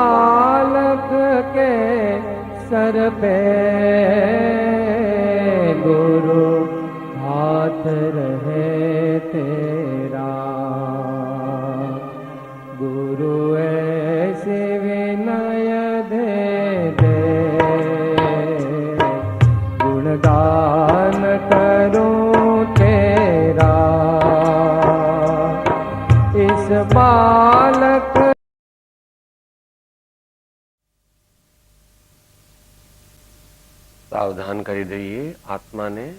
बालक के सर पे गुरु हाथ रहे तेरा। गुरु ऐसे विनय दे दे, गुणगान करूं तेरा। इस बालक सावधान કરી દઈએ, આત્માને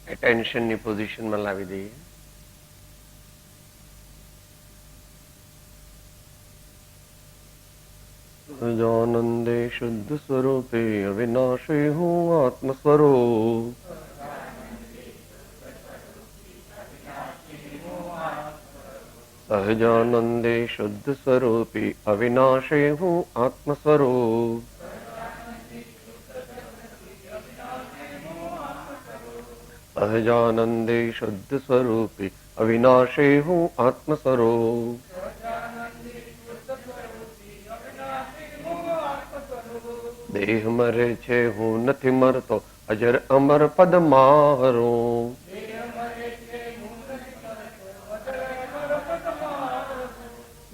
એટેન્શનની પોઝિશનમાં લાવી દઈએ. સહજાનંદે શુદ્ધ સ્વરૂપે અવિનાશી હું આત્મ સ્વરૂપ. સહજાનંદે શુદ્ધ સ્વરૂપી અવિનાશી હું આત્મ સ્વરૂપ. સહજાનંદે શુદ્ધ સ્વરૂપી અવિનાશી હું આત્મ સ્વરૂપ. દેહ મરે છે હું નથી મરતો, અજર અમર પદ મારું.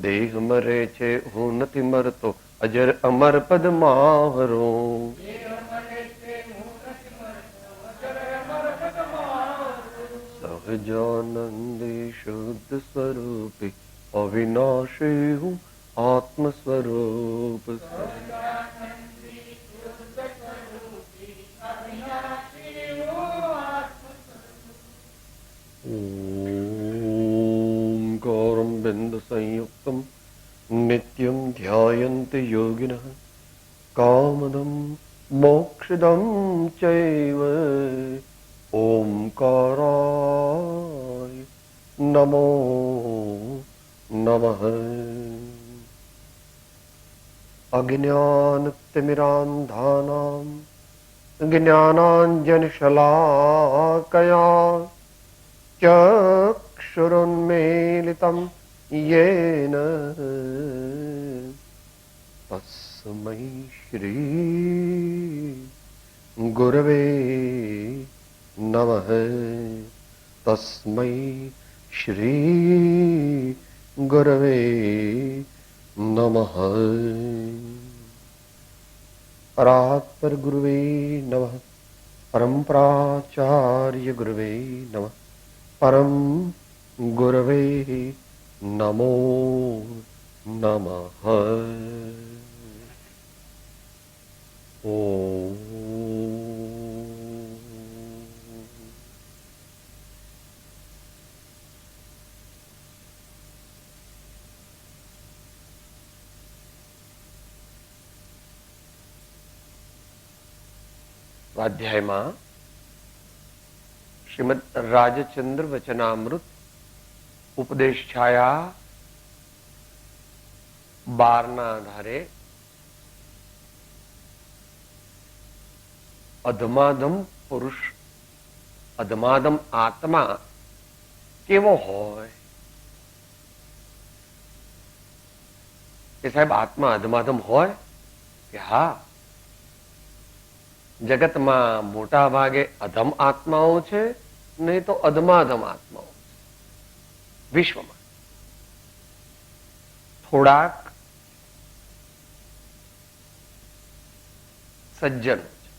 દેહ મરે છે હું નથી મરતો, અજર અમર પદ મારું. સહજાનંદી શુદ્ધ સ્વરૂપી અવિનાશી હું આત્મ સ્વરૂપ. ओंकारं बिंदु संयुक्तं नित्यं ध्यायन्ति योगिनः कामदं मोक्षदं चैव. ओंकाराय नमो नमः. अज्ञानतिमिरान्धानां ज्ञानाञ्जनशलाकया चक्षुरुन्मीलितं येन तस्मै श्री गुरवे नमः. तस्मै श्री गुरवे नमः. परात्पर गुरुवे नमः. परम्पराचार्य गुरुवे नमः. परम गुरवे नमो नमः. ओम स्वाध्यायમાં શ્રીમદ રાજચંદ્ર વચનામૃત ઉપદેશ છાયા 12 ના આધારે અધમાધમ પુરુષ, અધમાધમ આત્મા કેવો હોય? કે સાહેબ આત્મા અધમાધમ હોય કે હા? જગતમાં મોટા ભાગે અધમ આત્માઓ છે, નહીં તો અધમાધમ આત્માઓ છે. વિશ્વમાં થોડાક સજ્જનો છે,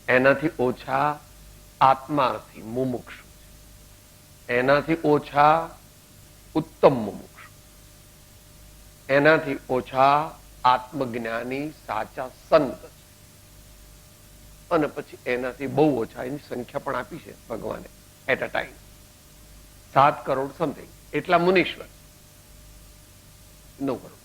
એનાથી ઓછા આત્માર્થી મુમુક્ષુ છે, એનાથી ઓછા ઉત્તમ મુમુક્ષુ, એનાથી ઓછા આત્મજ્ઞાની સાચા સંત છે, અને પછી એનાથી બહુ ઓછા, એની સંખ્યા પણ આપી છે ભગવાને at a time 7 crore something એટલા મુનીશ્વર, 9 કરોડ.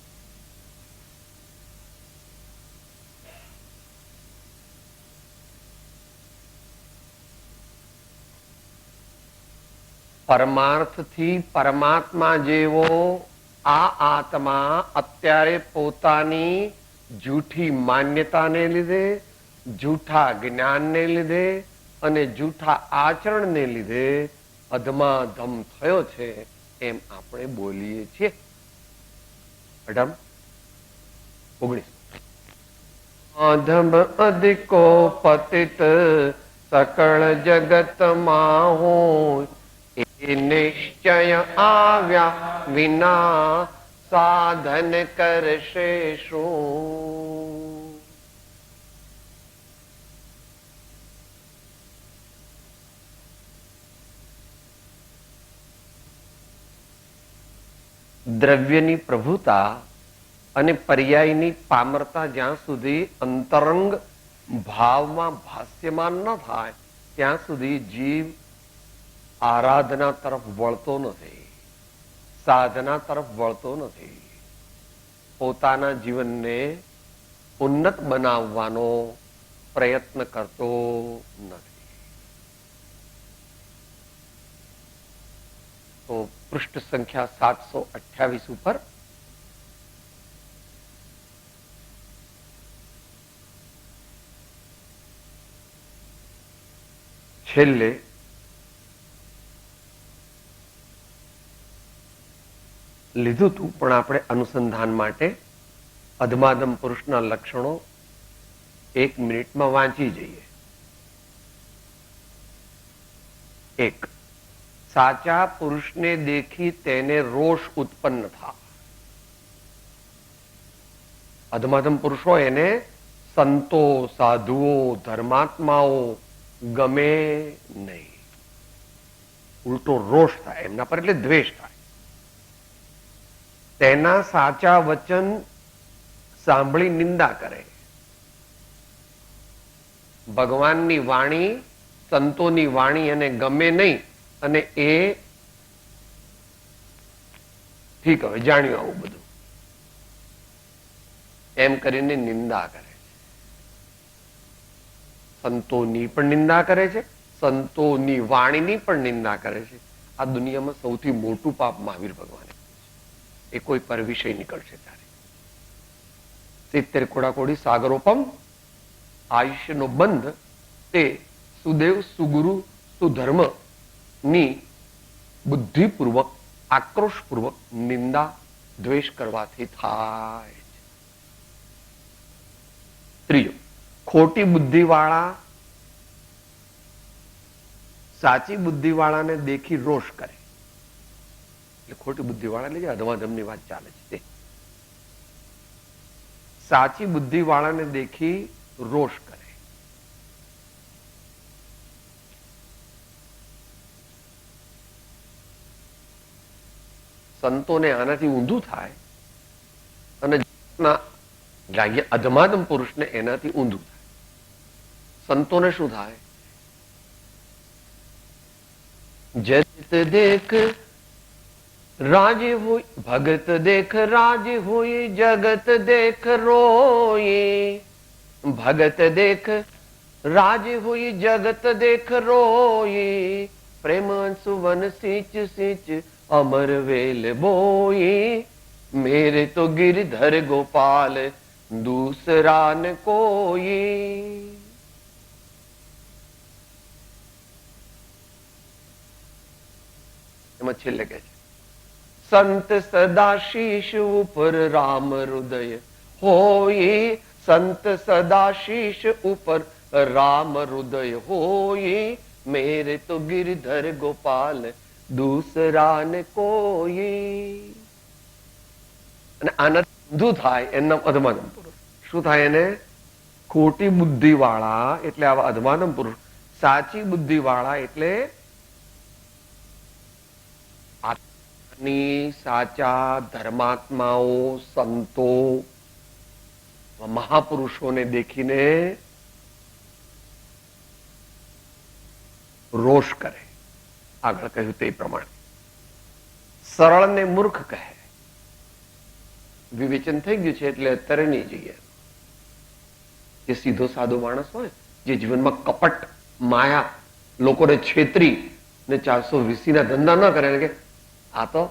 પરમાર્થથી પરમાત્મા જેવો આ આત્મા અત્યારે પોતાની જૂઠી માન્યતાને લીધે, જૂઠા જ્ઞાનને લીધે અને જૂઠા આચરણને લીધે અધમાધમ થયો છે એમ આપણે બોલીએ છીએ. 18 19 અધમ અધિકો પતિત સકળ જગત માહો એ નિશ્ચય આવ્યા વિના સાધન કરશે શું. દ્રવ્યની પ્રભુતા અને પર્યાયની પામરતા જ્યાં સુધી અંતરંગ ભાવમાં ભાષ્યમાન ન થાય ત્યાં સુધી જીવ આરાધના તરફ વળતો નથી, સાધના તરફ વળતો નથી, પોતાના જીવનને ઉન્નત બનાવવાનો પ્રયત્ન કરતો નથી. તો પૃષ્ઠ સંખ્યા 728 ઉપર છેલ્લે લીધું હતું, પણ આપણે અનુસંધાન માટે અધમાદમ પુરુષના લક્ષણો 1 મિનિટમાં વાંચી જઈએ. 1. સાચા પુરુષને દેખી તેને રોષ ઉત્પન્ન થાય. અધમાદમ પુરુષો એને સંતો, સાધુઓ, ધર્માત્માઓ ગમે નહીં, ઉલટો રોષ થાય એમના પર, એટલે દ્વેષ થાય. તેના સાચા વચન સાંભળી નિંદા કરે. ભગવાનની વાણી, સંતોની વાણી એને ગમે નહીં અને એ ઠીક હવે જાણ્યું આવું બધું એમ કરીને નિંદા કરે છે. સંતોની પણ નિંદા કરે છે, સંતોની વાણીની પણ નિંદા કરે છે. આ દુનિયામાં સૌથી મોટું પાપ મહાવીર ભગવાને, એ કોઈ પર વિષય નીકળશે ત્યારે 70 કોડાકોડી સાગરોપમ આયુષ્યનો બંધ તે સુદેવ, સુગુરુ, સુધર્મ ની બુદ્ધિપૂર્વક, આક્રોશપૂર્વક નિંદા, દ્વેષ કરવાથી થાય છે. 3. ખોટી બુદ્ધિવાળા સાચી બુદ્ધિવાળાને દેખી રોષ કરે. એટલે ખોટી બુદ્ધિવાળા એટલે અધમાધમની વાત ચાલે છે તે. સાચી બુદ્ધિવાળાને દેખી રોષ કરે. સંતોને આનાથી ઊંધું થાય અને અધમાદમ પુરુષને એનાથી ઊંધું થાય. સંતોને શું થાય? જગત દેખ રાજ હોય, ભગત દેખ રાજ હોય, જગત દેખ રોય. ભગત દેખ રાજ હોય, જગત દેખ રોય. પ્રેમ સુવન સિંચ સિંચ અમર વેલ બોય. मेरे तो गिरधर गोपाल दूसरा न कोई. એમાં છેલ્લે કહે છે સંત સદા શીશ ઉપર રામ હૃદય હોય. સંત સદા શીશ ઉપર રામ હૃદય હોય. मेरे तो गिरधर गोपाल दूसरा न कोई. અને આના ઊંધું થાય એનું અધમાનમ પુરુષ. શું થાય એને? ખોટી બુદ્ધિ વાળા એટલે આવા અધમાનમ પુરુષ, સાચી બુદ્ધિ વાળા એટલે આત્માની સાચા ધર્માત્માઓ, સંતો, મહાપુરુષોને દેખીને રોષ કરે. આગળ કહ્યું તે પ્રમાણે સરળને મૂર્ખ કહે. વિવેચન થઈ ગયું છે એટલે અત્યારે નહીં જઈએ. જે સીધો સાદો માણસ હોય, જે જીવનમાં કપટ, માયા, લોકોને છેતરી ને 420 ના ધંધા ન કરે, કે આ તો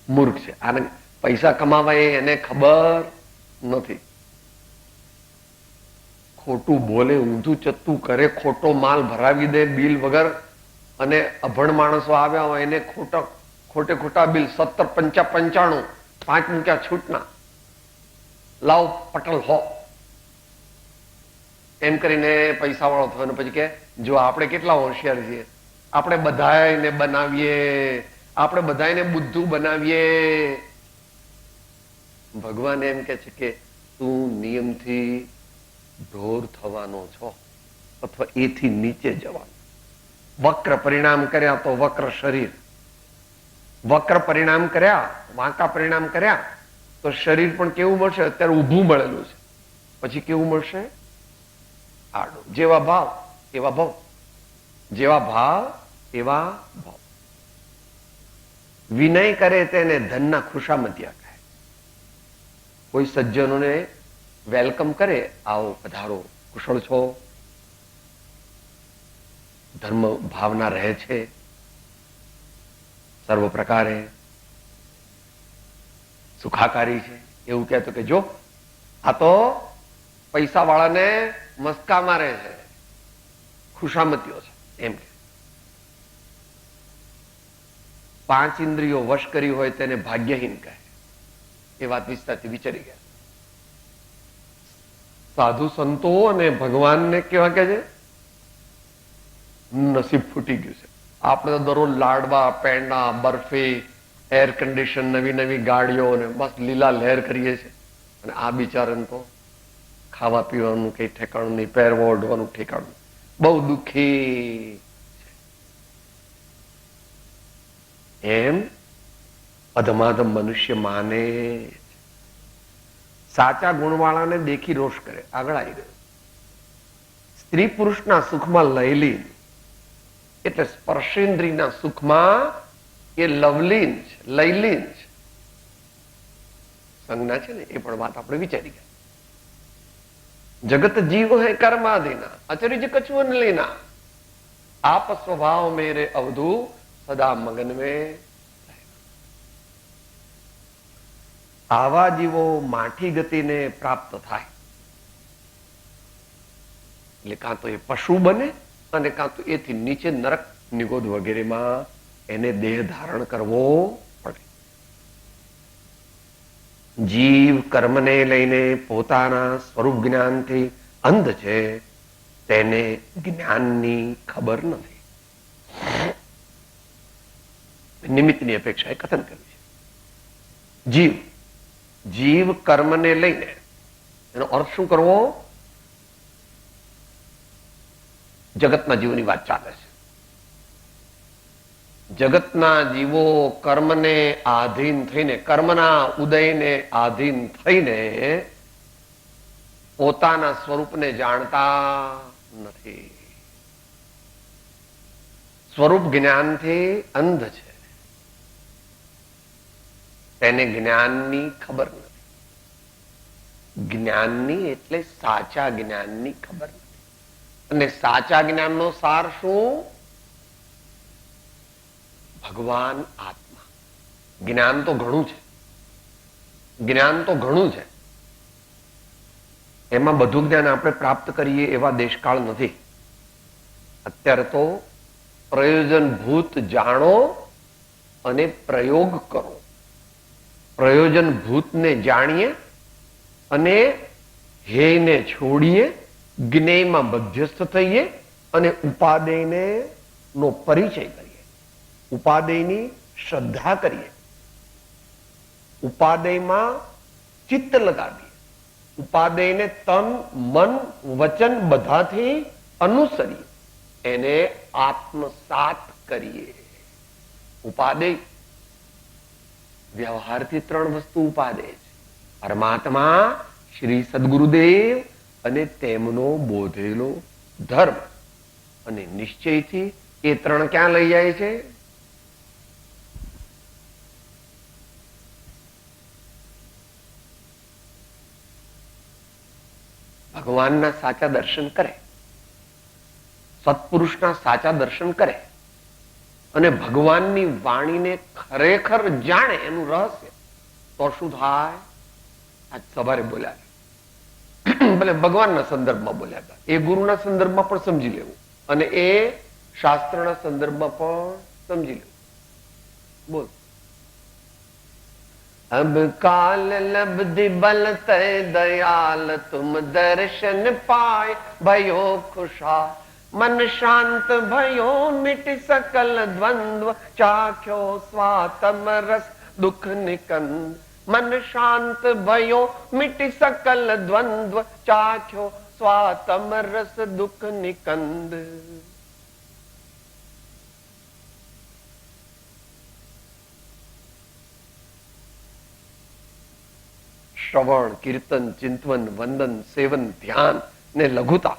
મૂર્ખ છે, આને પૈસા કમાવા એને ખબર નથી. ખોટું બોલે, ઊંધું ચત્તું કરે, ખોટો માલ ભરાવી દે બિલ વગર, અને અભણ માણસો આવ્યા હોય એને ખોટે ખોટા બિલ 17 95 5 મૂક્યા છૂટના, લાવ પટલ હો એમ કરીને પૈસા વાળો થયો ને પછી કે જો આપણે કેટલા હોશિયાર છીએ, આપણે બધાને બનાવીએ, આપણે બધાને બુદ્ધુ બનાવીએ. ભગવાન એમ કે છે કે તું નિયમથી ઢોર થવાનો છો અથવા એથી નીચે જવાનો. વક્ર પરિણામ કર્યા તો વક્ર શરીર, વક્ર પરિણામ કર્યા, વાંકા પરિણામ કર્યા તો શરીર પણ કેવું મળશે? અત્યારે ઊભું મળેલું છે, પછી કેવું મળશે? આડું. જેવા ભાવ એવા ભાવ, જેવા ભાવ એવા ભાવ. વિનય કરે તેને ધનના ખુશામતિયા કહે. કોઈ સજ્જનોને વેલકમ કરે, આવો પધારો, કુશળ છો, ધર્મ ભાવના રહે છે સર્વ પ્રકારે, સુખાકારી છે, એવું કહેતો કે જો આ તો પૈસા વાળાને મસ્કા મારે છે, ખુશામતીઓ છે એમ કે. 5 ઇન્દ્રિયો વશ કરી હોય તેને ભાગ્યહીન કહે. એ વાત વિસ્તારથી વિચારી ગયા. સાધુ સંતો અને ભગવાનને કેવા કે છે? નસીબ ફૂટી ગયું છે. આપણે તો દરરોજ લાડવા, પેંડા, બરફી, એર કન્ડિશન, નવી નવી ગાડીઓ ને બસ લીલા લહેર કરીએ છીએ. અને આ બિચારાને તો ખાવા પીવાનું કઈ ઠેકાણું નહીં, પહેરવા ઓઢવાનું ઠેકાણું. બહુ દુઃખી એમ અધમાધમ મનુષ્ય માને. સાચા ગુણવાળાને દેખી રોષ કરે. આગળ આવી ગયો. સ્ત્રી પુરુષના સુખમાં લયલીન, એટલે સ્પર્શેન્દ્રિયના સુખમાં એ લવલીન છે, લયલીન છે. સંજ્ઞા છે ને, એ પણ વાત આપણે વિચારી ગયા. જગત જીવ હૈ કર્માદિના, અચરિજ કછુઅન લેના, આપ સ્વભાવ મેરે અવધુ સદા મગન में. આવા જીવો માઠી ગતિને પ્રાપ્ત થાય એટલે કાં તો એ પશુ બને અને કાં તો એથી નીચે નરક, નિગોદ વગેરેમાં એને દેહ ધારણ કરવો પડે. જીવ કર્મને લઈને પોતાના સ્વરૂપ જ્ઞાનથી અંધ છે, તેને જ્ઞાનની ખબર નથી. નિમિત્તની અપેક્ષાએ કથન કર્યું છે. જીવ કર્મને લઈને, એનો અર્થ શું કરવો? જગતના જીવોની વાત ચાલે છે. જગતના જીવો કર્મને આધીન થઈને, કર્મના ઉદયને આધીન થઈને પોતાના સ્વરૂપને જાણતા નથી. સ્વરૂપ જ્ઞાનથી અંધ છે, તેને જ્ઞાનની ખબર નથી. જ્ઞાનની એટલે સાચા જ્ઞાનની ખબર નથી. અને સાચા જ્ઞાનનો સાર શું? ભગવાન આત્મા. જ્ઞાન તો ઘણું છે, જ્ઞાન તો ઘણું છે. એમાં બધું જ્ઞાન આપણે પ્રાપ્ત કરીએ એવા દેશકાળ નથી. અત્યારે તો પ્રયોજનભૂત જાણો અને પ્રયોગ કરો. પ્રયોજનભૂતને જાણીએ અને હેયને છોડીએ, જ્ઞેયમાં મધ્યસ્થ થઈએ અને ઉપાદેયને નો પરિચય કરીએ, ઉપાદેયની શ્રદ્ધા કરીએ, ઉપાદેયમાં ચિત્ત લગાવીએ, ઉપાદેયને તન, મન, વચન બધાથી અનુસરીએ, એને આત્મસાત કરીએ. ઉપાદેય વ્યવહારથી 3 વસ્તુ ઉપાદેય છે: પરમાત્મા, શ્રી સદગુરુદેવ અને તેમનો બોધેલો ધર્મ. અને નિશ્ચયથી એ 3 ક્યાં લઈ જાય છે? ભગવાનના સાચા દર્શન કરે, સત્પુરુષના સાચા દર્શન કરે અને ભગવાનની વાણીને ખરેખર જાણે, એનું રહસ્ય, તો શું થાય? આજ સવારે બોલ્યા, ભલે ભગવાનના સંદર્ભમાં બોલ્યા હતા, એ ગુરુના સંદર્ભમાં પણ સમજી લેવું અને એ શાસ્ત્રના સંદર્ભમાં પણ સમજી લેવું. બોલ. अब काल लब्धि बल तय दयाल तुम दर्शन पाए भयो खुशा मन शांत भयो मिट सकल द्वंद्व चाख्यो स्वातम रस दुख निकंद मन शांत भयो मिट सकल द्वंद्व चाख्यो स्वातम रस दुख निकंद। શ્રવણ કીર્તન ચિંતવન વંદન સેવન ધ્યાન ને લઘુતા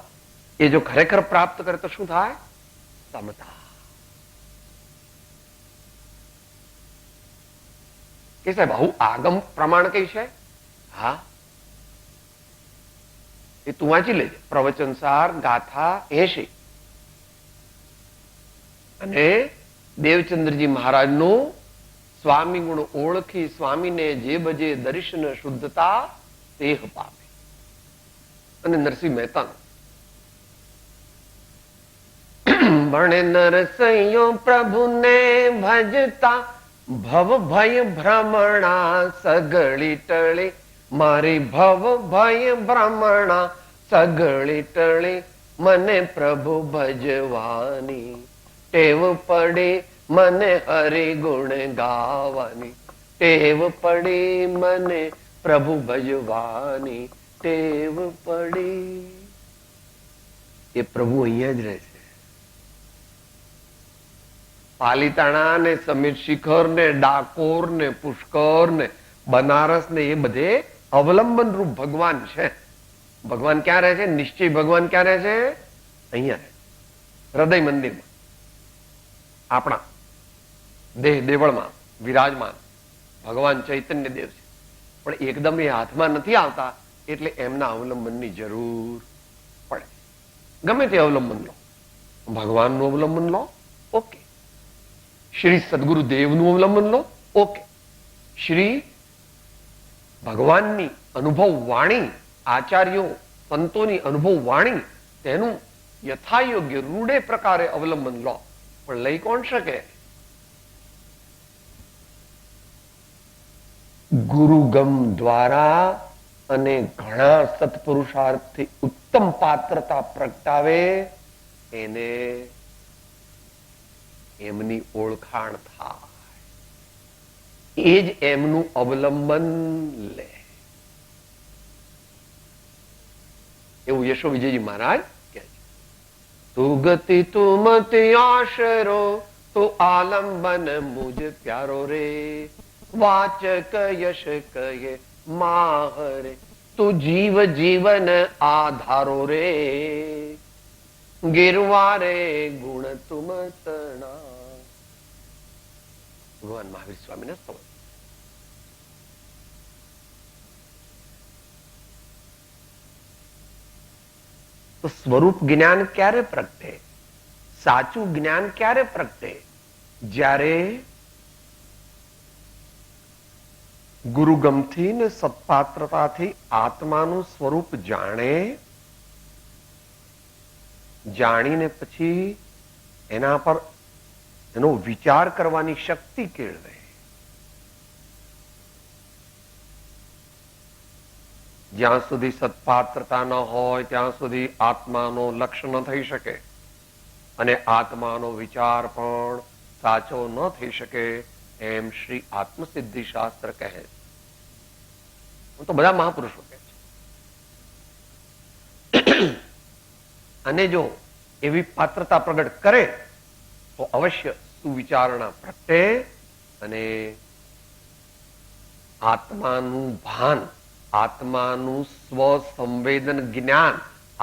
એ જો ખરેખર પ્રાપ્ત કરે તો શું થાય? સમતા. કે સાહેબ આવું આગમ પ્રમાણ કઈ છે? હા, એ તું વાંચી લેજે. પ્રવચનસાર ગાથા 80 અને દેવચંદ્રજી મહારાજનું સ્વામી ગુણ ઓળખી સ્વામીને જે બજે દર્શન શુદ્ધતા તેહ પામે. અને નરસિંહ મહેતા ભણે નરસૈયો પ્રભુને ભજતા ભવ ભય ભ્રમણા સગળી ટળી મારી ભવ ભય ભ્રમણા સગળી ટળી મને પ્રભુ ભજવાની ટેવ પડી મને હરિ ગુણ ગાવાની ટેવ પડી મને પ્રભુ ભજવાની ટેવ પડી. એ પ્રભુ અહીંયા જ રહે છે. પાલીતાણા ને સમીર શિખર ને ડાકોર ને પુષ્કર ને બનારસ ને એ બધે અવલંબન રૂપ ભગવાન છે. ભગવાન ક્યાં રહે છે? નિશ્ચય ભગવાન ક્યાં રહે છે? અહીંયા રહે, હૃદય મંદિરમાં, આપણા દેહ દેવળમાં વિરાજમાન ભગવાન ચૈતન્ય દેવ છે. પણ એકદમ એ હાથમાં નથી આવતા એટલે એમના અવલંબનની જરૂર પડે. ગમે તે અવલંબન લો, ભગવાનનું અવલંબન લો, ઓકે. શ્રી સદગુરુ દેવનું અવલંબન લો, ઓકે. શ્રી ભગવાનની અનુભવ વાણી, આચાર્યો સંતોની અનુભવ વાણી, તેનું યથાયોગ્ય રૂઢે પ્રકારે અવલંબન લો. પણ લઈ કોણ શકે? ગુરુગમ દ્વારા અને ઘણા સત્પુરુષાર્થથી ઉત્તમ પાત્રતા પ્રગટાવે એને એમની ઓળખાણ થાય, એ જ એમનું અવલંબન લે. એવું યશો વિજયજી મહારાજ કહે છે. તું ગતિ તું મતિ આશરો તો આલંબન મુજ પ્યારો રે વાચક યશ કહે માહરે તું જીવ જીવન આધારો રે ગિરવારે ગુણ તુમ તણા. ભગવાન મહાવીર સ્વામીના સ્તવ. તો સ્વરૂપ જ્ઞાન ક્યારે પ્રગટે? સાચું જ્ઞાન ક્યારે પ્રગટે? જ્યારે ગુરુગમથી ને સત્પાત્રતાથી આત્માનું સ્વરૂપ જાણે, જાણીને પછી એના પર એનો વિચાર કરવાની શક્તિ કેળવે. જ્યાં સુધી સત્પાત્રતા ન હોય ત્યાં સુધી આત્માનો લક્ષ્ય ન થઈ શકે અને આત્માનો વિચાર પણ સાચો ન થઈ શકે એમ શ્રી આત્મસિદ્ધિ શાસ્ત્ર કહે છે. તો બધા મહાપુરુષો કહે છે. અને જો એવી પાત્રતા પ્રગટ કરે તો અવશ્ય સુવિચારણા પ્રગટે અને આત્માનું ભાન, આત્માનું સ્વ સંવેદન જ્ઞાન,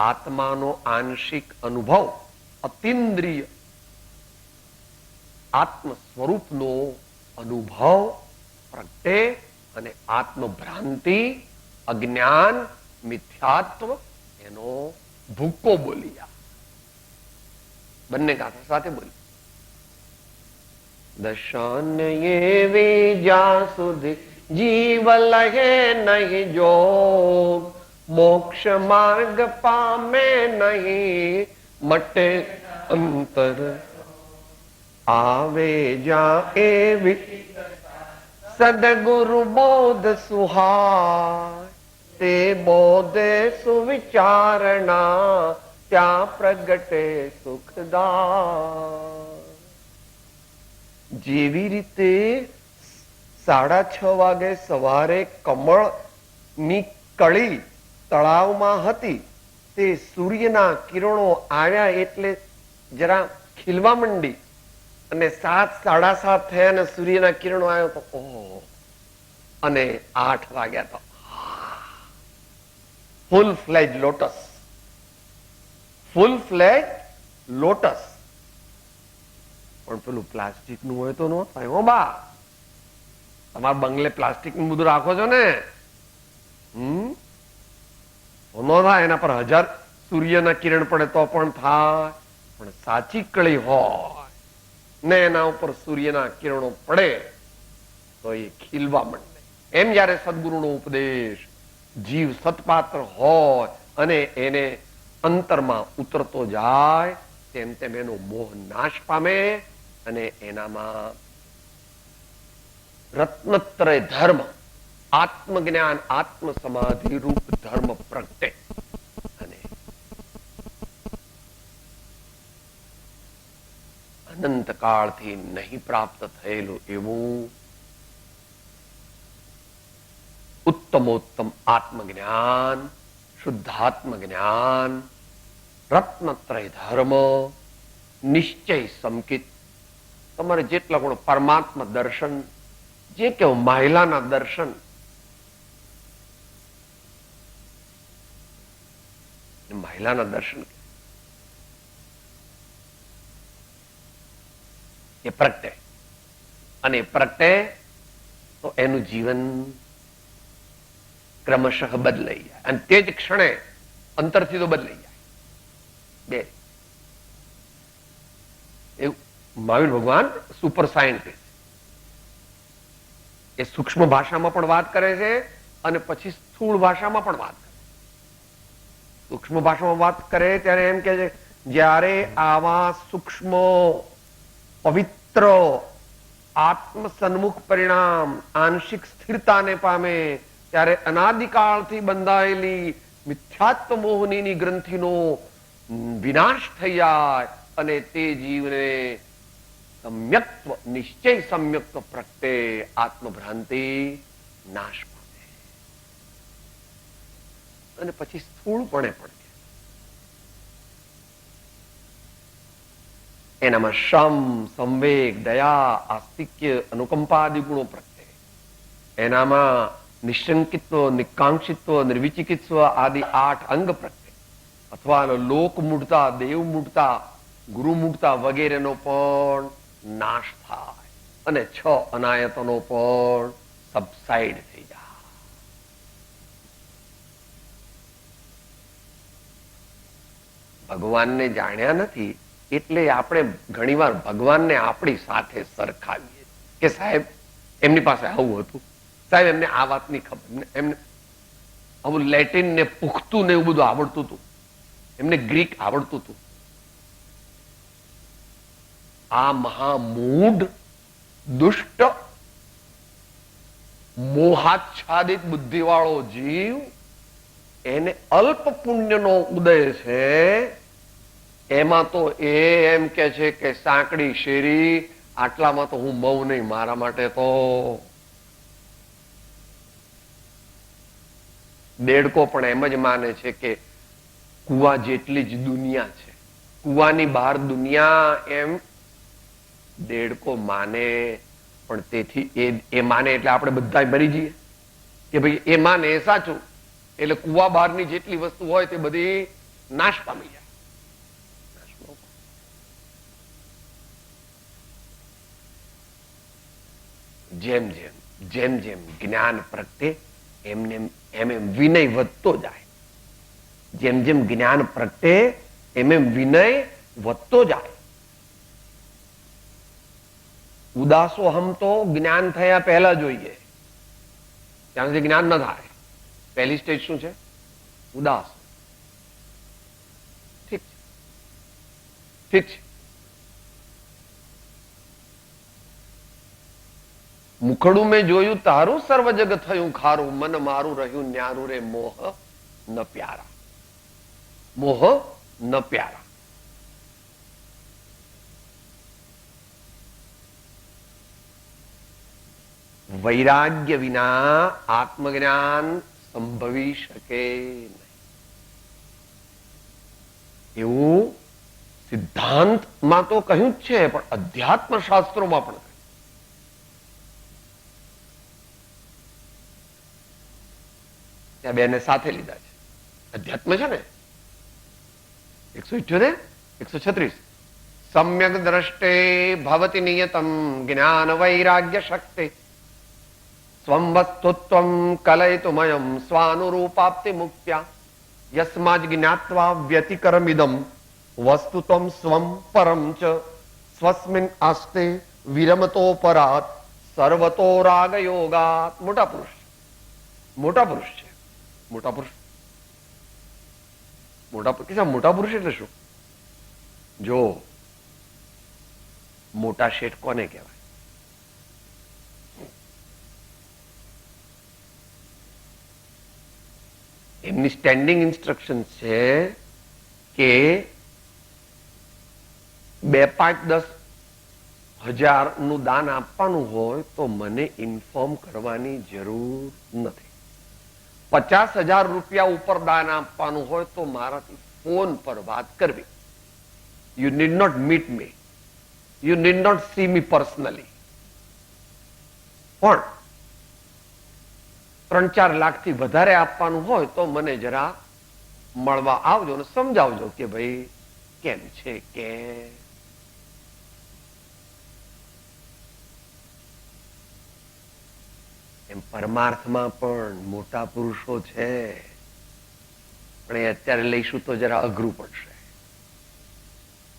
આત્માનો આંશિક અનુભવ, અતિન્દ્રિય આત્મ સ્વરૂપનો અનુભવ પ્રગટે અને આત્મભ્રાંતિ, અજ્ઞાન, મિથ્યાત્વ એનો ભૂકો બોલી જાય. બંને ગાથા સાથે બોલી. દશાન્ય એવી જ્યાં સુધી જીવ લહે નહીં જોગ, મોક્ષ માર્ગ પામે નહીં મટે અંતર, આવે જ્યાં એવી સદગુરુ બોધ સુહાય, તે બોધે સુવિચારણા, ત્યાં પ્રગટે સુખદા. જેવી રીતે 6:30 વાગે સવારે કમળની કળી તળાવમાં હતી, તે સૂર્યના કિરણો આવ્યા એટલે જરા ખીલવા માંડી, અને 7, 7:30 થયા અને સૂર્યના કિરણો આવ્યો તો ઓહ, અને 8 વાગ્યા તો ફૂલ ફ્લેજ લોટસ. ફૂલ ફ્લેજ લોટસ. પણ પેલું પ્લાસ્ટિક નું હોય તો ન થાય હો બા. તમારા બંગલે પ્લાસ્ટિક નું બધું રાખો છો ને, ન થાય. એના પર 1000 સૂર્યના કિરણ પડે તો પણ થાય. પણ સાચી કળી હોય ને એના ઉપર સૂર્યના કિરણો પડે તો એ ખીલવા માંડે. એમ જયારે સદગુરુનો ઉપદેશ જીવ સત્પાત્ર હોય અને એને અંતરમાં ઉતરતો જાય, તેમ તેમ એનો મોહ નાશ પામે અને એનામાં રત્નત્રય ધર્મ, આત્મજ્ઞાન, આત્મ સમાધિ રૂપ ધર્મ પ્રગટે. અને અનંત કાળથી નહીં પ્રાપ્ત થયેલું એવું ઉત્તમોત્તમ આત્મજ્ઞાન, શુદ્ધાત્મ જ્ઞાન, રત્નત્રય ધર્મ, નિશ્ચય સંકિત, તમારે જેટલા ગુણ, પરમાત્મા દર્શન, જે કેવું મહિલાના દર્શન, મહિલાના દર્શન એ પ્રગટે. અને પ્રગટે તો એનું જીવન ક્રમશઃ બદલાઈ જાય. અને તે જ ક્ષણે અંતરથી તો બદલાઈ જાય. બે એવું મહાવીર ભગવાન સુપર સાયન્ટિસ્ટ, એ સૂક્ષ્મ ભાષામાં પણ વાત કરે છે અને પછી સ્થૂળ ભાષામાં પણ વાત કરે. સૂક્ષ્મ ભાષામાં વાત કરે ત્યારે એમ કે છે, જ્યારે આવા સૂક્ષ્મ પવિત્ર આત્મ સન્મુખ પરિણામ આંશિક સ્થિરતાને પામે, ત્યારે અનાદિકાળથી બંધાયેલી મિથ્યાત્વ મોહનીની ગ્રંથિનો વિનાશ થઈ જાય અને તે જીવને સમ્યક્ત્વ, નિશ્ચય સમ્યક્ત્વ પ્રગટે, આત્મભ્રાંતિ નાશ પામે. અને પછી સ્થૂળપણે પણ એનામાં શમ, સંવેગ, દયા, આસ્તિક્ય, અનુકંપાદિ ગુણો પ્રગટે. એનામાં નિશંકિત્વ, નિકાંક્ષિત્વ, નિર્વિચિકિત્વ આદિ 8 અંગ પ્રગટે. અથવા લોકમૂઢતા, દેવમૂઢતા, ગુરુમૂઢતા વગેરેનો પણ નાશ થાય અને 6 અનાયતનો પણ સબસાઇડ થઈ જાય. ભગવાનને જાણ્યા નથી એટલે આપણે ઘણીવાર ભગવાનને આપણી સાથે સરખાવીએ કે સાહેબ એમની પાસે આવું હતું, સાહેબ એમને આ વાતની ખબર, એમને આવું લેટિન ને પુખ્તું ને એવું બધું આવડતું હતું, એમને ગ્રીક આવડતું હતું. આ મહામૂઢ, દુષ્ટ, મોહાચ્છાદિત બુદ્ધિવાળો જીવ, એને અલ્પ પુણ્યનો ઉદય છે. એમાં તો એ એમ કે છે કે સાંકડી શેરી, આટલામાં તો હું બહુ નહીં, મારા માટે તો દેડકો પણ એમ જ માને છે કે કુવા જેટલી જ દુનિયા છે, કુવાની બહાર દુનિયા એમ દેડકો માને. પણ તેથી એ માને એટલે આપણે બધા મરી જઈએ કે ભાઈ એ માને એ સાચું, એટલે કુવા બહારની જેટલી વસ્તુ હોય તે બધી નાશ પામી જાય. જેમ જેમ જેમ જેમ જ્ઞાન પ્રગટે એમ એમ વિનય વધતો જાય. જેમ જેમ જ્ઞાન પ્રગટે એમ વિનય વધતો જાય. ઉદાસો હમ તો જ્ઞાન થયા પહેલા જોઈએ, ત્યાં સુધી જ્ઞાન ન થાય. પહેલી સ્ટેજ શું છે? ઉદાસ. ઠીક છે, ઠીક છે. મુખડું મેં જોયું તારું સર્વ જગ થયું ખારું, મન મારું રહ્યું ન્યારું રે મોહ ન પ્યારા. મોહ ન પ્યારા. વૈરાગ્ય વિના આત્મજ્ઞાન સંભવી શકે નહીં. એવું સિદ્ધાંતમાં તો કહ્યું જ છે, પણ અધ્યાત્મ શાસ્ત્રોમાં પણ કહ્યું. ત્યાં બેને સાથે લીધા છે. અધ્યાત્મ છે ને 178 136. સમ્યક દ્રષ્ટે ભવતિ નિયતમ જ્ઞાન વૈરાગ્ય શક્તિ સ્વમ વસ્તુત્વમ કલયતુમયમ સ્વાનુરૂપાપ્તિ મુક્ત્યા યસ્માદ જ્ઞાત્વા વ્યતિકરમિદમ વસ્તુત્વમ સ્વમ પરમ ચ સ્વસ્મિન આસ્તે વિરમતો પરાત સર્વતો રાગ યોગાત. મોટા પુરુષ, મોટા પુરુષ છે. મોટા પુરુષ, મોટા પુરુષ એટલે શું? જો મોટા શેઠ કોને કહેવાય? એમની સ્ટેન્ડિંગ ઇન્સ્ટ્રક્શન છે કે 2, 5, 10 હજાર નું દાન આપવાનું હોય તો મને ઇન્ફોર્મ કરવાની જરૂર નથી. 50,000 રૂપિયા ઉપર દાન આપવાનું હોય તો મારાથી ફોન પર વાત કરવી. You need not meet me, you need not see me personally. પણ 3-4 લાખથી વધારે આપવાનું હોય તો મને જરા મળવા આવજો અને સમજાવજો કે ભાઈ કેમ છે કે. એમ પરમાર્થમાં પણ મોટા પુરુષો છે, પણ એ અત્યારે લઈશું તો જરા અઘરું પડશે.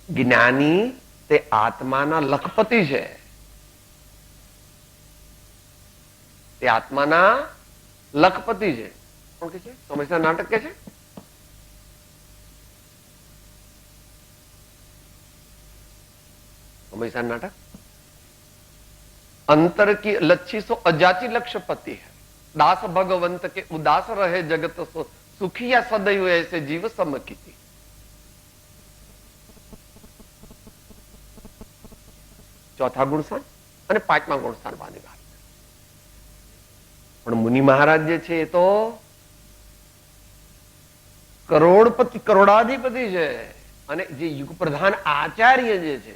જ્ઞાની તે આત્માના લખપતિ છે. તે આત્માના લખપતિ છે. કોણ કે છે? સમયસર નાટક કે છે. સમયસર નાટક. अंतर की लच्छी सो अजाची लक्ष्यपति है, दास भगवंत के उदास रहे जगत सो सुखिया सदैव ऐसे जीव समकिति. ચોથા ગુણસ્થાન અને 5મા ગુણસ્થાન વાની વાત. પણ મુનિ મહારાજ જે છે એ તો કરોડપતિ, કરોડાધિપતિ છે. અને જે યુગ પ્રધાન આચાર્ય જે છે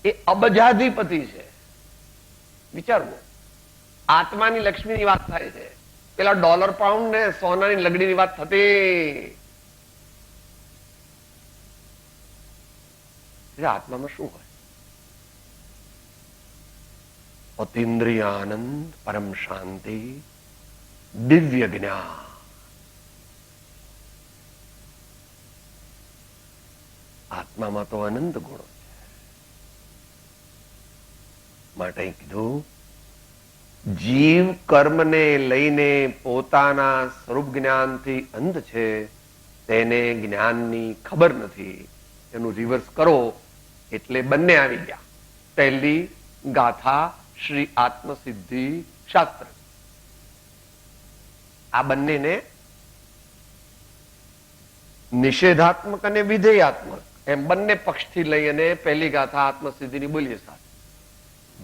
એ અબજાધિપતિ છે. વિચારવું, આત્માની લક્ષ્મીની વાત થાય છે, પેલા ડોલર પાઉન્ડ ને સોનાની લગડીની વાત થતી. આત્મામાં શું હોય? અતિન્દ્રિય આનંદ, પરમ શાંતિ, દિવ્ય જ્ઞાન. આત્મામાં તો અનંત ગુણો. માટે કીધું જીવ કર્મને લઈને પોતાના સ્વરૂપ જ્ઞાનથી અંધ છે, તેને જ્ઞાનની ખબર નથી. એનું રિવર્સ કરો એટલે બંને આવી ગયા. પહેલી ગાથા શ્રી આત્મસિદ્ધિ શાસ્ત્ર. આ બંનેને નિષેધાત્મક અને વિધેયાત્મક એમ બંને પક્ષથી લઈ અને પહેલી ગાથા આત્મસિદ્ધિની બોલીએ સાથે.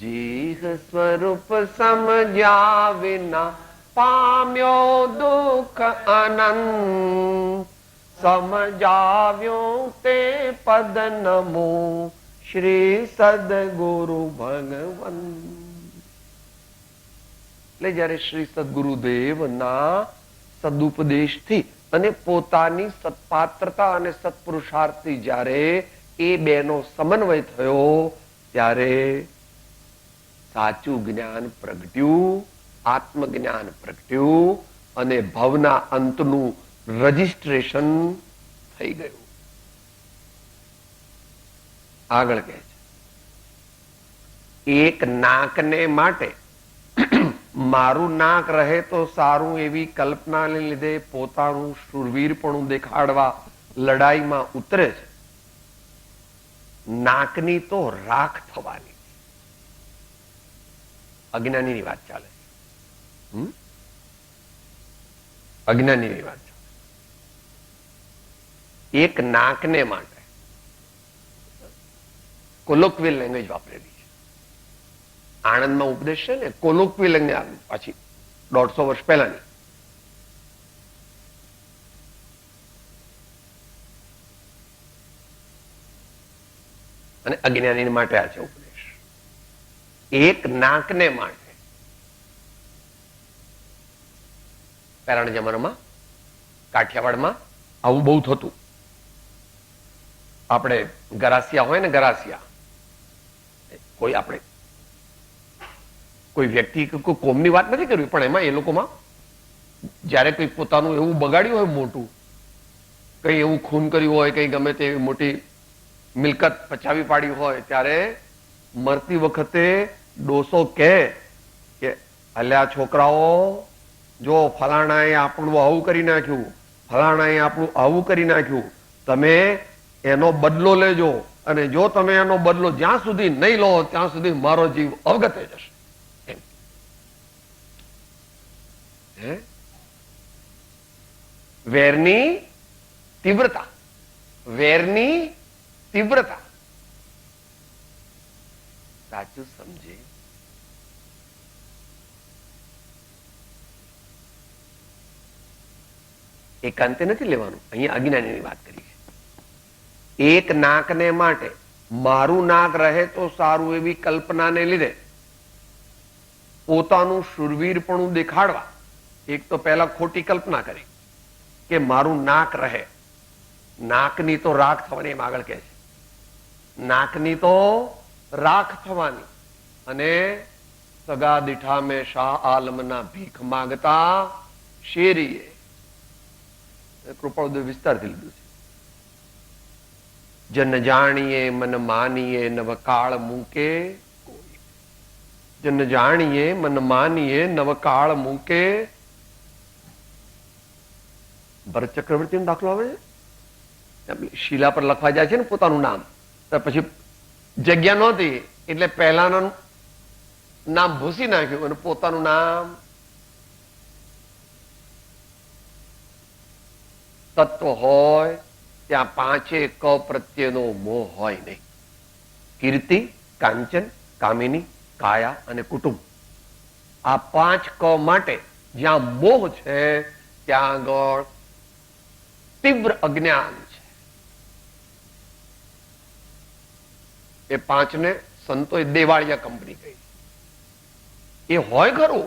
જીહ સ્વરૂપ સમજ્યા વિના પામ્યો દુઃખ અનંત, સમજાવ્યો તે પદ નમો શ્રી સદગુરુ ભગવન. એટલે જયારે શ્રી સદગુરુદેવના સદુપદેશથી અને પોતાની સત્પાત્રતા અને સત્પુરુષાર્થથી જયારે એ બેનો સમન્વય થયો ત્યારે સાચું જ્ઞાન પ્રગટ્યું, આત્મજ્ઞાન પ્રગટ્યું અને ભવના અંતનું રજીસ્ટ્રેશન થઈ ગયું. આગળ કહે છે, એક નાકને માટે મારું નાક રહે તો સારું એવી કલ્પનાને લીધે પોતાનું શૂરવીરપણું દેખાડવા લડાઈમાં ઉતરે છે. નાકની તો રાખ થવાની. અજ્ઞાનીની વાત ચાલે છે. અજ્ઞાનીની વાત ચાલે. એક નાકને માટે કોલોક્વિયલ લેંગ્વેજ વાપરેલી છે. આણંદમાં ઉપદેશ છે ને, કોલોક્વિયલ લેંગ્વેજ પાછી 150 વર્ષ પહેલાની. અને અજ્ઞાની માટે આ છે ઉપદેશ. એક નાકને માટે પહેલાના જમાનામાં કાઠિયાવાડમાં આવું બહુ થતું. આપણે ગરાસિયા હોય ને, ગરાસિયા કોઈ આપણે કોઈ વ્યક્તિ કે કોઈ કોમની વાત નથી કરવી, પણ એમાં એ લોકોમાં જયારે કોઈ પોતાનું એવું બગાડ્યું હોય મોટું, કઈ એવું ખૂન કર્યું હોય, કઈ ગમે તે મોટી મિલકત પચાવી પાડી હોય, ત્યારે મરતી વખતે ડોસો કે અલ્યા છોકરાઓ, જો ફલાણાએ આપણું આવું કરી નાખ્યું, ફલાણાએ આપણું આવું કરી નાખ્યું, તમે એનો બદલો લેજો, અને જો તમે એનો બદલો જ્યાં સુધી નહીં લો ત્યાં સુધી મારો જીવ અવગતે જશે. વેરની તીવ્રતા, વેરની તીવ્રતા સાચું સમજે એકાંતે નથી લેવાનું. અહીંયા અજ્ઞાનીની વાત કરી છે. એક નાકને માટે મારું નાક રહે તો સારું એવી કલ્પનાને લીધે પોતાનું શૂરવીરપણું દેખાડવા એક તો પહેલા ખોટી કલ્પના કરી કે મારું નાક રહે. નાકની તો રાખ થવાની, એમ આગળ કહે છે. નાકની તો રાખ થવાની. અને સગા દીઠા મેં શાહ આલમના ભીખ માંગતા શેરીએ કૃપાળુ વિસ્તારથી લીધું છે. જન જાણીએ મન માનીએ નવ કાળ મૂકે, જન જાણીએ મન માનીએ નવ કાળ મૂકે. ભરત ચક્રવર્તીનો દાખલો આવે છે, શીલા પર લખવા જાય છે ને પોતાનું નામ, પછી જગ્યા નહોતી એટલે પહેલાનું નામ ભૂસી નાખ્યું અને પોતાનું નામ. તત્વ હોય ત્યાં પાંચે ક પ્રત્યેનો મોહ હોય નહીં. કીર્તિ, કાંચન, કામિની, કાયા અને કુટુંબ. આ 5 ક માટે જ્યાં મોહ છે ત્યાં આગળ તીવ્ર અજ્ઞાન છે. એ 5 ને સંતોએ દેવાળિયા કંપની કહી. એ હોય ખરું,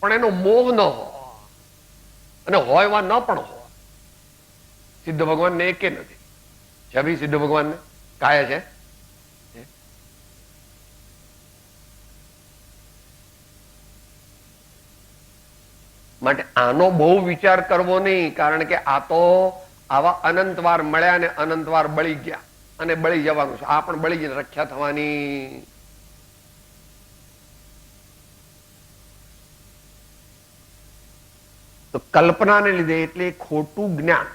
પણ એનો મોહ ન હોય, અને હોય વા ન પણ હોય. સિદ્ધ ભગવાન ને એકે નથી છે. ભાઈ સિદ્ધ ભગવાન ને કાયા છે. માટે આનો બહુ વિચાર કરવો નહીં, કારણ કે આ તો આવા અનંતવાર મળ્યા ને અનંતવાર બળી ગયા અને બળી જવાનું છે. આ પણ બળી જઈને રખ્યા થવાની. તો કલ્પનાને લીધે એટલે ખોટું જ્ઞાન.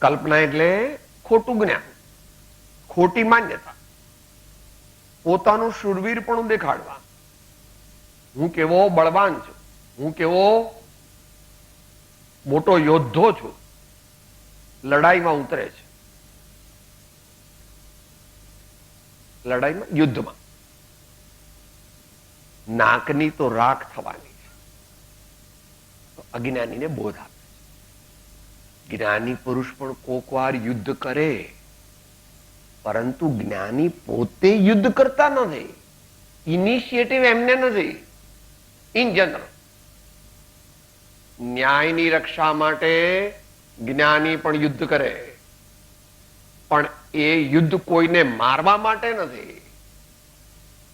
કલ્પના એટલે ખોટું જ્ઞાન, ખોટી માન્યતા, પોતાનું શૂરવીરપણું દેખાડવા. હું કેવો બળવાન છું, હું કેવો મોટો યોદ્ધો છું, લડાઈમાં ઉતરે છે. લડાઈમાં, યુદ્ધમાં નાકની તો રાખ થવાની છે. તો અજ્ઞાનીને બોધ આપે. જ્ઞાની પુરુષ પણ કોક વાર યુદ્ધ કરે, પરંતુ જ્ઞાની પોતે યુદ્ધ કરતા નથી. ઇનિશિયેટિવ એમને નથી. ઇન જનરલ ન્યાયની રક્ષા માટે જ્ઞાની પણ યુદ્ધ કરે, પણ એ યુદ્ધ કોઈને મારવા માટે નથી,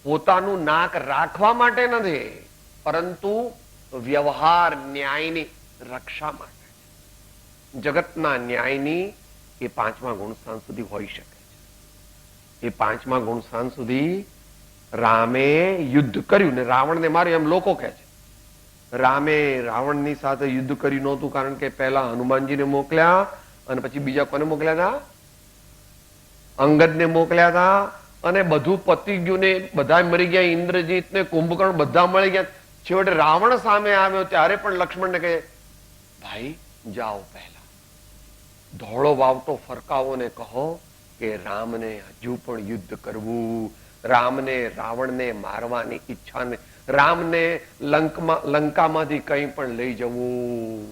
પોતાનું નાક રાખવા માટે નથી, પરંતુ વ્યવહાર ન્યાયની રક્ષા માટે. જગતના ન્યાયની એ 5મા ગુણસ્થાન સુધી હોઈ શકે છે. એ 5મા ગુણસ્થાન સુધી રામે યુદ્ધ કર્યું ને રાવણને માર્યો એમ લોકો કહે છે. રામે રાવણની સાથે યુદ્ધ કર્યું નહોતું, કારણ કે પહેલા હનુમાનજીને મોકલ્યા અને પછી બીજા કોને મોકલ્યા હતા? અંગદને મોકલ્યા હતા. અને બધું પતી ગયું ને બધા મરી ગયા, ઇન્દ્રજીત ને કુંભકર્ણ બધા મળી ગયા. છેવટે રાવણ સામે આવ્યો ત્યારે પણ લક્ષ્મણને કહે, ભાઈ જાઓ, પહેલા ધોળો વાવટો ફરકાવો ને કહો કે રામને હજુ પણ યુદ્ધ કરવું, રામને રાવણને મારવાની ઈચ્છા ને, રામને લંકામાંથી કંઈ પણ લઈ જવું.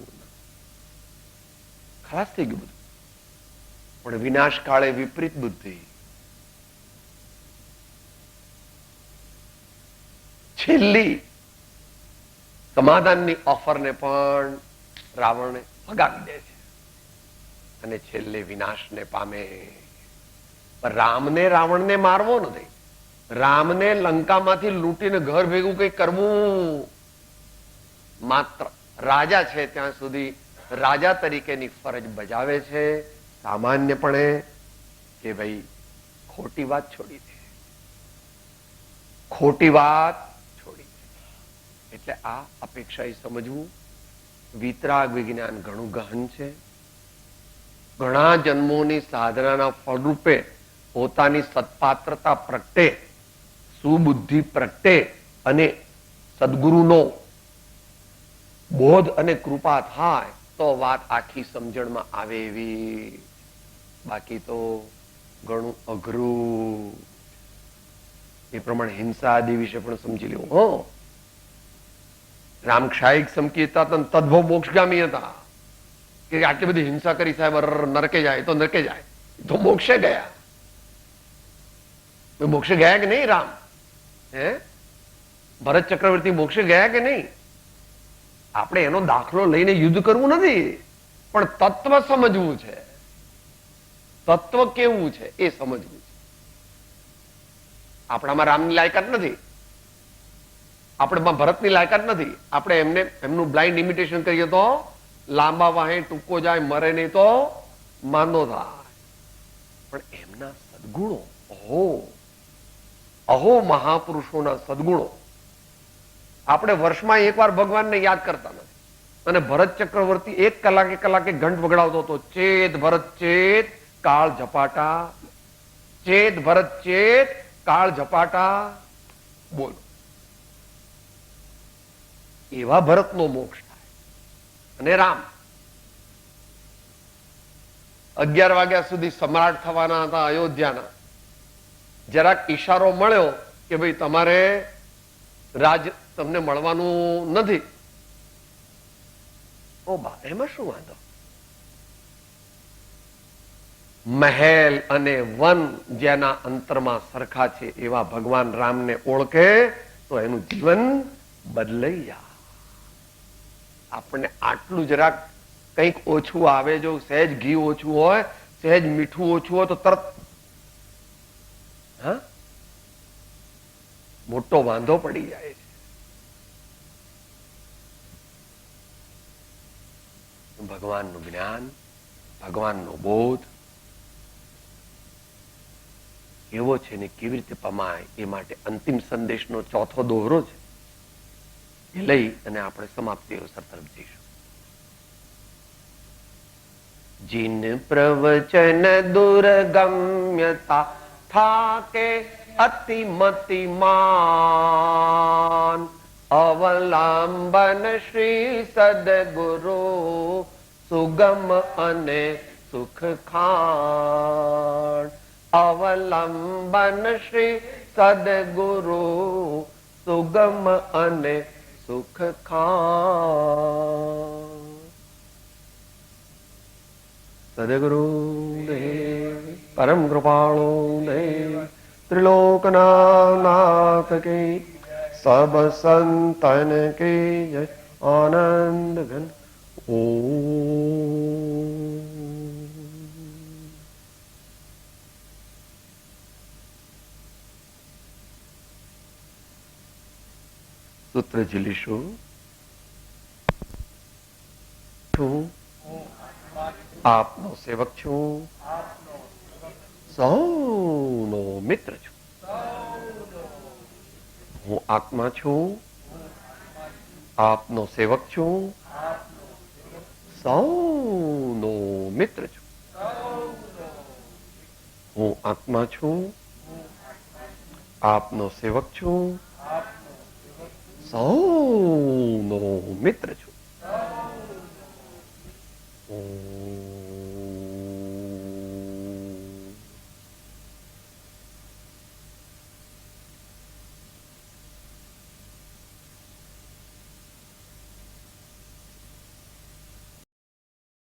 ખલાસ થઈ ગયું બધું. પણ વિનાશ કાળે વિપરીત બુદ્ધિ. છેલ્લી સમાધાનની ઓફરને પણ રાવણને ભગાવી દે છે અને છેલ્લે વિનાશને પામે. રામને રાવણને મારવો નથી, રામને લંકામાંથી લૂંટીને ઘર ભેગું કઈ કરવું. માત્ર રાજા છે ત્યાં સુધી રાજા તરીકેની ફરજ બજાવે છે, સામાન્યપણે કે ભાઈ ખોટી વાત છોડી દે, ખોટી વાત છોડી દે. એટલે આ અપેક્ષા સમજવું. વિતરાગ વિજ્ઞાન ઘણું ગહન છે. ઘણા જન્મોની સાધનાના ફળરૂપે પોતાની સત્પાત્રતા પ્રગટે, સુબુદ્ધિ પ્રગટે અને સદગુરુનો બોધ અને કૃપા થાય તો વાત આખી સમજણમાં આવે એવી. બાકી તો ઘણું અઘરું. એ પ્રમાણે હિંસા આદિ વિશે પણ સમજી લેવું. હો, રામક્ષાયિક સમકી હતા તદ્ભવ મોક્ષગામી હતા કે આટલી બધી હિંસા કરી સાહેબ નરકે જાય તો નરકે જાય, તો મોક્ષે ગયા. મોક્ષે ગયા કે નહીં રામ? હે, ભરત ચક્રવર્તી મોક્ષે ગયા કે નહીં? આપણે એનો દાખલો લઈને યુદ્ધ કરવું નથી, પણ તત્વ સમજવું છે. તત્વ કેવું છે એ સમજવું છે. આપણામાં રામની લાયકાત નથી, આપણામાં ભરતની લાયકાત નથી. આપણે એમનું બ્લાઇન્ડ ઇમિટેશન કરીએ તો લાંબા વાહે ટૂંકો જાય, મરે નહીં તો માંદો થાય. પણ એમના સદગુણો, અહો મહાપુરુષોના સદગુણો આપણે વર્ષમાં એકવાર ભગવાનને યાદ કરતા નથી. અને ભરત ચક્રવર્તી 1 કલાકે ઘંટ વગડાવતો હતો. ચેત ભરત ચેત, કાળ ઝપાટા. ચેત ભરત ચેત, કાળ ઝપાટા. બોલો, એવા ભરતનો મોક્ષ થાય. અને રામ 11 વાગ્યા સુધી સમ્રાટ થવાના હતા અયોધ્યાના. જરાક ઈશારો મળ્યો કે ભાઈ તમારે રાજ તમને મળવાનું નથી. ઓ બા, એમાં શું વાંધો? મહેલ અને વન જેના અંતરમાં સરખા છે એવા ભગવાન રામને ઓળખે તો એનું જીવન બદલાઈ જાય. આપણને આટલું જરાક કંઈક ઓછું આવે, જો સહેજ ઘી ઓછું હોય, સહેજ મીઠું ઓછું હોય તો તરત મોટો વાંધો પડી જાય છે. ભગવાનનું જ્ઞાન, ભગવાનનો બોધ એવો છે ને કેવી રીતે પમાય એ માટે અંતિમ સંદેશનો ચોથો દોહરો છે. એ લઈ અને આપણે સમાપ્તિ અવસર તરફ જઈશું. જીન પ્રવચન દુર્ગમ્યતા થાકે અતિમતિમાન, અવલંબન શ્રી સદગુરુ સુગમ અને સુખ ખાણ. અવલંબન શ્રી સદગુરુ સુગમ અને સુખ ખાણ. સદગુરુ દેવ પરમ કૃપાળુ દેવ ત્રિલોકના નાથ કે સબ સંતન કે જય. આનંદ ઘન ઓમ. સૂત્ર ઝીલીશું. આપનો સેવક છું, સૌનો મિત્ર છું. હું આત્મા છું, આપનો સેવક છું, સૌનો મિત્ર છું. હું આત્મા છું, આપનો સેવક છું, સૌનો મિત્ર છું.